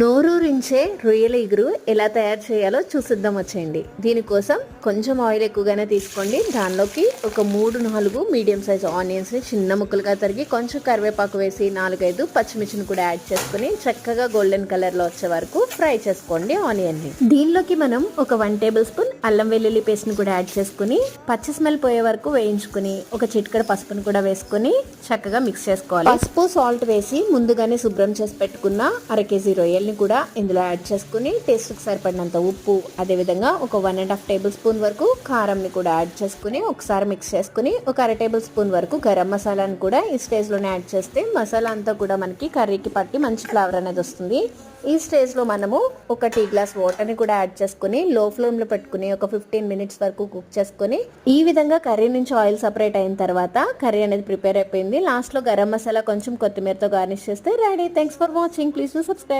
నోరూరించే రొయ్యల ఇగురు ఎలా తయారు చేయాలో చూసిద్దాం వచ్చేయండి. దీనికోసం కొంచెం ఆయిల్ ఎక్కువగానే తీసుకోండి. దానిలోకి ఒక 3-4 మీడియం సైజ్ ఆనియన్స్ని చిన్న ముక్కలుగా తరిగి కొంచెం కరివేపాకు వేసి 4-5 పచ్చిమిర్చిని కూడా యాడ్ చేసుకుని చక్కగా గోల్డెన్ కలర్లో వచ్చే వరకు ఫ్రై చేసుకోండి ఆనియన్ని. దీనిలోకి మనం ఒక 1 టేబుల్ స్పూన్ అల్లం వెల్లుల్లి పేస్ట్ని కూడా యాడ్ చేసుకుని పచ్చి స్మెల్ పోయే వరకు వేయించుకుని ఒక చిటికెడ పసుపుని కూడా వేసుకుని చక్కగా మిక్స్ చేసుకోవాలి. పసుపు సాల్ట్ వేసి ముందుగానే శుభ్రం చేసి పెట్టుకున్న 1/2 కేజీ రొయ్యల్ని కూడా ఇందులో యాడ్ చేసుకుని టేస్ట్కి సరిపడినంత ఉప్పు, అదేవిధంగా ఒక 1.5 టేబుల్ స్పూన్ వరకు కారంని కూడా యాడ్ చేసుకుని ఒకసారి మిక్స్ చేసుకుని ఒక 1/2 టేబుల్ స్పూన్ వరకు గరం మసాలాని కూడా ఈ స్టేజ్లోనే యాడ్ చేస్తే మసాలా అంతా కూడా మనకి కర్రీకి పట్టి మంచి ఫ్లేవర్ అనేది వస్తుంది. ఈ స్టేజ్లో మనము ఒక టీ గ్లాస్ వాటర్ని కూడా యాడ్ చేసుకుని లో ఫ్లేమ్లో పెట్టుకుని ఒక 15 మినిట్స్ వరకు కుక్ చేసుకుని ఈ విధంగా కర్రీ నుంచి ఆయిల్ సపరేట్ అయిన తర్వాత కర్రీ అనేది ప్రిపేర్ అయిపోయింది. లాస్ట్లో గరం మసాలా కొంచెం కొత్తిమీరతో గార్నిష్ చేస్తే ready. Thanks for watching. Please do subscribe.